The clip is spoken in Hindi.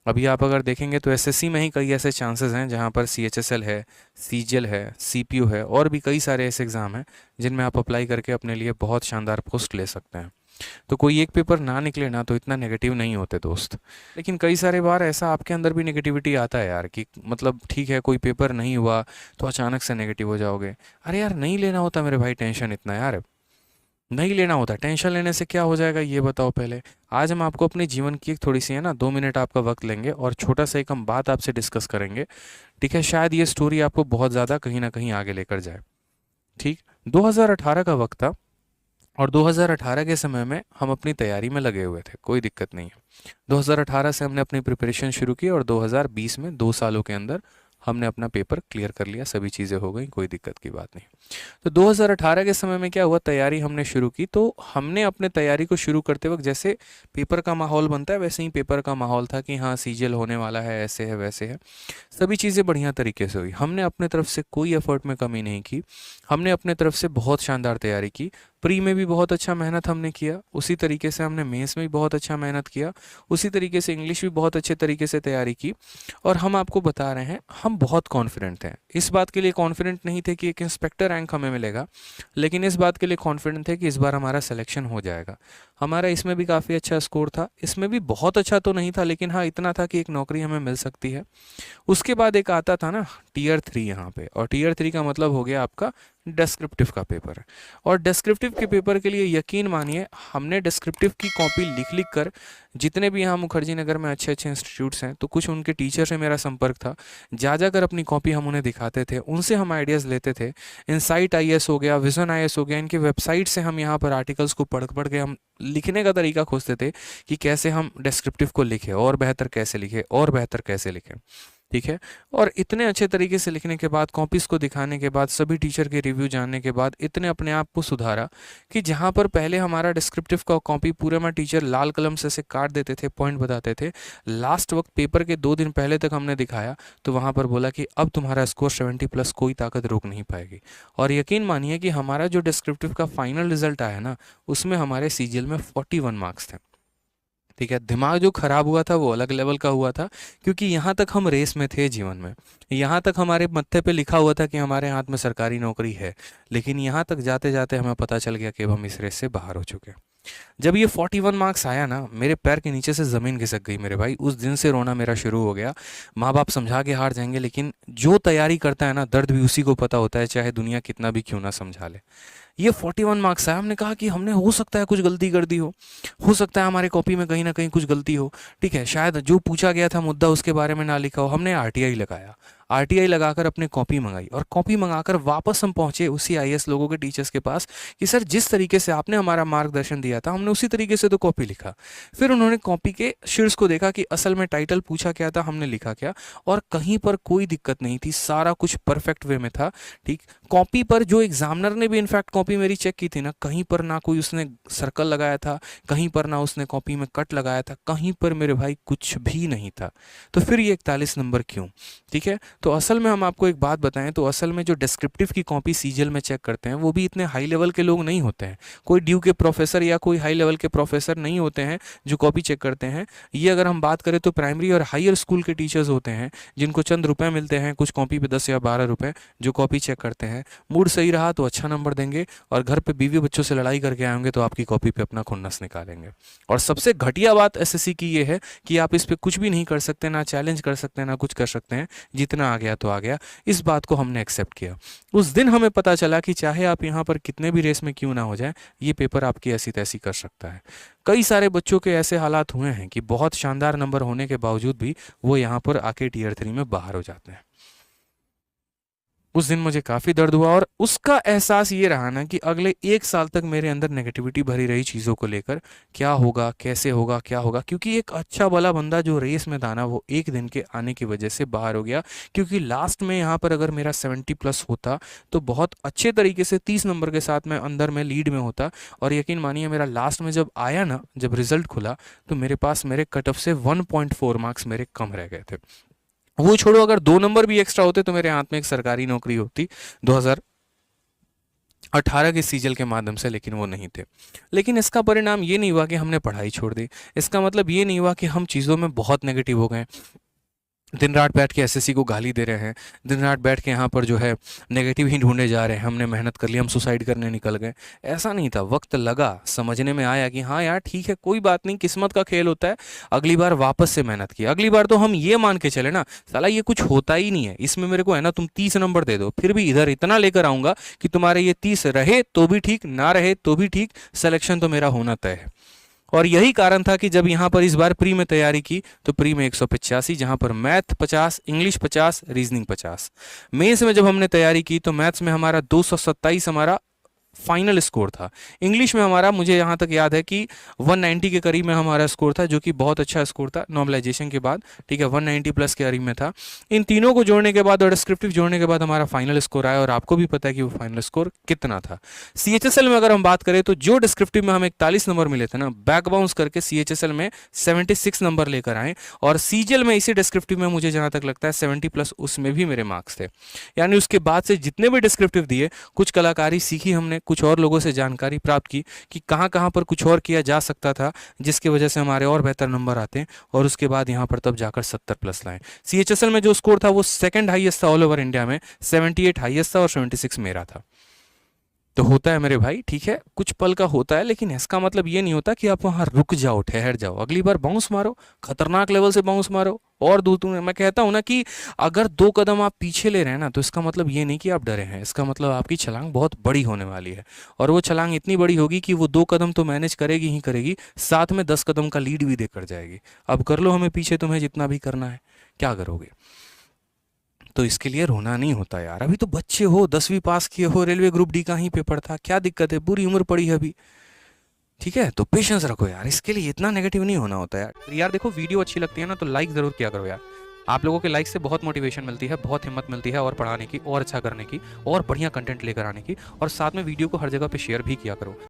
अभी आप अगर देखेंगे तो एसएससी में ही कई ऐसे चांसेस हैं जहाँ पर सीएचएसएल है, सीजीएल है, सीपीयू है और भी कई सारे ऐसे एग्ज़ाम हैं जिनमें आप अप्लाई करके अपने लिए बहुत शानदार पोस्ट ले सकते हैं। तो कोई एक पेपर ना निकले ना तो इतना नेगेटिव नहीं होते दोस्त। लेकिन कई सारे बार ऐसा आपके अंदर भी नेगेटिविटी आता है यार, कि मतलब ठीक है कोई पेपर नहीं हुआ तो अचानक से नेगेटिव हो जाओगे। अरे यार नहीं लेना होता मेरे भाई टेंशन इतना यार, नहीं लेना होता। टेंशन लेने से क्या हो जाएगा ये बताओ पहले। आज हम आपको अपने जीवन की एक थोड़ी सी है ना 2 मिनट आपका वक्त लेंगे और छोटा सा एक हम बात आपसे डिस्कस करेंगे। ठीक है, शायद ये स्टोरी आपको बहुत ज़्यादा कहीं ना कहीं आगे लेकर जाए। ठीक, 2018 का वक्त था और 2018 के समय में हम अपनी तैयारी में लगे हुए थे, कोई दिक्कत नहीं है। 2018 से हमने अपनी प्रिपरेशन शुरू की और 2020 में 2 सालों के अंदर हमने अपना पेपर क्लियर कर लिया, सभी चीज़ें हो गई, कोई दिक्कत की बात नहीं। तो 2018 के समय में क्या हुआ, तैयारी हमने शुरू की तो हमने अपने तैयारी को शुरू करते वक्त जैसे पेपर का माहौल बनता है वैसे ही पेपर का माहौल था कि हाँ सीजीएल होने वाला है, ऐसे है वैसे है। सभी चीज़ें बढ़िया तरीके से हुई, हमने अपने तरफ से कोई एफर्ट में कमी नहीं की। हमने अपने तरफ से बहुत शानदार तैयारी की। प्री में भी बहुत अच्छा मेहनत हमने किया, उसी तरीके से हमने मेंस में भी बहुत अच्छा मेहनत किया, उसी तरीके से इंग्लिश भी बहुत अच्छे तरीके से तैयारी की। और हम आपको बता रहे हैं हम बहुत कॉन्फिडेंट हैं। इस बात के लिए कॉन्फिडेंट नहीं थे कि एक इंस्पेक्टर रैंक हमें मिलेगा, लेकिन इस बात के लिए कॉन्फिडेंट थे कि इस बार हमारा सिलेक्शन हो जाएगा। हमारा इसमें भी काफ़ी अच्छा स्कोर था, इसमें भी बहुत अच्छा तो नहीं था लेकिन हाँ इतना था कि एक नौकरी हमें मिल सकती है। उसके बाद एक आता था ना टीयर 3 यहाँ पे, और टीयर 3 का मतलब हो गया आपका डिस्क्रिप्टिव का पेपर। और डिस्क्रिप्टिव के पेपर के लिए यकीन मानिए हमने डिस्क्रिप्टिव की कॉपी लिख लिख कर, जितने भी यहाँ मुखर्जी नगर में अच्छे अच्छे इंस्टीट्यूट्स हैं तो कुछ उनके टीचर से मेरा संपर्क था, जा जाकर अपनी कॉपी हम उन्हें दिखाते थे, उनसे हम आइडियाज़ लेते थे। इनसाइट आईएएस हो गया, विजन आईएएस हो गया, इनके वेबसाइट से हम यहाँ पर आर्टिकल्स को पढ़ पढ़ के हम लिखने का तरीका खोजते थे कि कैसे हम डिस्क्रिप्टिव को लिखें और बेहतर कैसे लिखें और बेहतर कैसे लिखें। ठीक है, और इतने अच्छे तरीके से लिखने के बाद, कॉपीज़ को दिखाने के बाद, सभी टीचर के रिव्यू जानने के बाद इतने अपने आप को सुधारा कि जहाँ पर पहले हमारा डिस्क्रिप्टिव का कॉपी पूरे में टीचर लाल कलम से काट देते थे, पॉइंट बताते थे, लास्ट वक्त पेपर के 2 दिन पहले तक हमने दिखाया तो वहाँ पर बोला कि अब तुम्हारा स्कोर 70+ कोई ताकत रोक नहीं पाएगी। और यकीन मानिए कि हमारा जो डिस्क्रिप्टिव का फाइनल रिजल्ट आया ना उसमें हमारे सीजीएल में 41 मार्क्स थे। ठीक है, दिमाग जो खराब हुआ था वो अलग लेवल का हुआ था, क्योंकि यहाँ तक हम रेस में थे जीवन में, यहाँ तक हमारे मत्थे पे लिखा हुआ था कि हमारे हाथ में सरकारी नौकरी है, लेकिन यहाँ तक जाते जाते हमें पता चल गया कि अब हम इस रेस से बाहर हो चुके हैं। जब ये 41 मार्क्स आया ना मेरे पैर के नीचे से ज़मीन खिसक गई मेरे भाई, उस दिन से रोना मेरा शुरू हो गया। माँ बाप समझा के हार जाएंगे लेकिन जो तैयारी करता है ना दर्द भी उसी को पता होता है, चाहे दुनिया कितना भी क्यों ना समझा ले। ये 41 मार्क्स आया, हमने कहा कि हमने हो सकता है कुछ गलती कर दी हो सकता है हमारे कॉपी में कहीं ना कहीं कुछ गलती हो। ठीक है, शायद जो पूछा गया था मुद्दा उसके बारे में ना लिखा हो। हमने आरटीआई लगाया, आरटीआई लगाकर अपने कॉपी मंगाई और कॉपी मंगाकर वापस हम पहुंचे उसी आईएएस लोगों के टीचर्स के पास कि सर जिस तरीके से आपने हमारा मार्गदर्शन दिया था हमने उसी तरीके से तो कॉपी लिखा। फिर उन्होंने कॉपी के शीर्ष को देखा कि असल में टाइटल पूछा क्या था, हमने लिखा क्या, और कहीं पर कोई दिक्कत नहीं थी, सारा कुछ परफेक्ट वे में था। ठीक, कॉपी पर जो एग्जामिनर ने भी इनफैक्ट कॉपी मेरी चेक की थी ना, कहीं पर ना कोई उसने सर्कल लगाया था, कहीं पर ना उसने कॉपी में कट लगाया था, कहीं पर मेरे भाई कुछ भी नहीं था। तो फिर ये 41 नंबर क्यों? ठीक है, तो असल में हम आपको एक बात बताएं तो असल में जो डिस्क्रिप्टिव की कॉपी सीजीएल में चेक करते हैं वो भी इतने हाई लेवल के लोग नहीं होते हैं, कोई ड्यू के प्रोफेसर या कोई हाई लेवल के प्रोफेसर नहीं होते हैं जो कॉपी चेक करते हैं। ये अगर हम बात करें तो प्राइमरी और हायर स्कूल के टीचर्स होते हैं जिनको चंद रुपए मिलते हैं, कुछ कॉपी पे 10 या 12 रुपए, जो कॉपी चेक करते हैं। मूड सही रहा तो अच्छा नंबर देंगे और घर पे बीवी बच्चों से लड़ाई करके आएंगे तो आपकी कॉपी पे अपना खुन्नस निकालेंगे। और सबसे घटिया बात एसएससी की ये है कि आप इस पे कुछ भी नहीं कर सकते, ना चैलेंज कर सकते हैं ना कुछ कर सकते हैं, जितना आ गया तो आ गया। इस बात को हमने एक्सेप्ट किया। उस दिन हमें पता चला कि चाहे आप यहाँ पर कितने भी रेस में क्यों ना हो जाए, ये पेपर आपकी ऐसी तैसी कर सकता है। कई सारे बच्चों के ऐसे हालात हुए हैं कि बहुत शानदार नंबर होने के बावजूद भी वो यहाँ पर आके टीयर 3 में बाहर हो जाते हैं। उस दिन मुझे काफ़ी दर्द हुआ और उसका एहसास ये रहा ना कि अगले 1 साल तक मेरे अंदर नेगेटिविटी भरी रही चीज़ों को लेकर, क्या होगा कैसे होगा क्या होगा, क्योंकि एक अच्छा भला बंदा जो रेस में था ना वो एक दिन के आने की वजह से बाहर हो गया। क्योंकि लास्ट में यहाँ पर अगर मेरा 70+ होता तो बहुत अच्छे तरीके से 30 नंबर के साथ मैं अंदर में लीड में होता। और यकीन मानिए मेरा लास्ट में जब आया ना, जब रिजल्ट खुला तो मेरे पास मेरे कट ऑफ से 1.4 मार्क्स मेरे कम रह गए थे। वो छोड़ो, अगर 2 नंबर भी एक्स्ट्रा होते तो मेरे हाथ में एक सरकारी नौकरी होती। 2000 18 के सीजल के माध्यम से, लेकिन वो नहीं थे। लेकिन इसका परिणाम ये नहीं हुआ कि हमने पढ़ाई छोड़ दी, इसका मतलब ये नहीं हुआ कि हम चीज़ों में बहुत नेगेटिव हो गए, दिन रात बैठ के एसएससी को गाली दे रहे हैं, दिन रात बैठ के यहाँ पर जो है नेगेटिव ही ढूंढे जा रहे हैं, हमने मेहनत कर ली, हम सुसाइड करने निकल गए। ऐसा नहीं था, वक्त लगा, समझने में आया कि हाँ यार ठीक है, कोई बात नहीं, किस्मत का खेल होता है, अगली बार वापस से मेहनत की। अगली बार तो हम ये मान के चले ना, साला ये कुछ होता ही नहीं है, इसमें मेरे को है ना तुम 30 नंबर दे दो, फिर भी इधर इतना लेकर आऊँगा कि तुम्हारे ये 30 रहे तो भी ठीक, ना रहे तो भी ठीक, सिलेक्शन तो मेरा होना तय है। और यही कारण था कि जब यहाँ पर इस बार प्री में तैयारी की तो प्री में 185, जहाँ पर मैथ 50, इंग्लिश 50, रीजनिंग 50। मेंस में जब हमने तैयारी की तो मैथ्स में हमारा 227 हमारा फाइनल स्कोर था। इंग्लिश में हमारा, मुझे यहाँ तक याद है कि 190 के करीब में हमारा स्कोर था, जो कि बहुत अच्छा स्कोर था नॉर्मलाइजेशन के बाद, ठीक है, 190 प्लस के करीब में था। इन तीनों को जोड़ने के बाद और डिस्क्रिप्टिव जोड़ने के बाद हमारा फाइनल स्कोर आया, और आपको भी पता है कि वो फाइनल स्कोर कितना था। सीएचएसएल में अगर हम बात करें तो जो डिस्क्रिप्टिव में हमें 41 नंबर मिले थे ना, बैक बाउंस करके सीएचएसएल में 76 नंबर लेकर आए, और सीजीएल में इसी डिस्क्रिप्टिव में मुझे जहाँ तक लगता है 70 प्लस उसमें भी मेरे मार्क्स थे। यानी उसके बाद से जितने भी डिस्क्रिप्टिव दिए, कुछ कलाकारी सीखी हमने, कुछ और लोगों से जानकारी प्राप्त की कि कहाँ कहाँ पर कुछ और किया जा सकता था, जिसकी वजह से हमारे और बेहतर नंबर आते हैं, और उसके बाद यहाँ पर तब जाकर 70 प्लस लाए। सीएचएसएल में जो स्कोर था वो सेकंड हाईएस्ट था ऑल ओवर इंडिया में, 78 हाईएस्ट था और 76 मेरा था। तो होता है मेरे भाई, ठीक है, कुछ पल का होता है, लेकिन इसका मतलब ये नहीं होता कि आप वहां रुक जाओ, ठहर जाओ, अगली बार बाउंस मारो, खतरनाक लेवल से बाउंस मारो, और दूर दूर। मैं कहता हूं ना कि अगर 2 कदम आप पीछे ले रहे हैं ना, तो इसका मतलब ये नहीं कि आप डरे हैं, इसका मतलब आपकी छलांग बहुत बड़ी होने वाली है, और वो छलांग इतनी बड़ी होगी कि वो 2 कदम तो मैनेज करेगी ही करेगी, साथ में 10 कदम का लीड भी देकर जाएगी। अब कर लो हमें पीछे, तुम्हें जितना भी करना है, क्या करोगे? तो इसके लिए रोना नहीं होता यार, अभी तो बच्चे हो, 10वीं पास किए हो, रेलवे ग्रुप डी का ही पेपर था, क्या दिक्कत है, पूरी उम्र पड़ी है अभी, ठीक है, तो पेशेंस रखो यार, इसके लिए इतना नेगेटिव नहीं होना होता यार। यार देखो, वीडियो अच्छी लगती है ना तो लाइक जरूर किया करो यार, आप लोगों के लाइक से बहुत मोटिवेशन मिलती है, बहुत हिम्मत मिलती है और पढ़ाने की, और अच्छा करने की, और बढ़िया कंटेंट लेकर आने की, और साथ में वीडियो को हर जगह पे शेयर भी किया करो।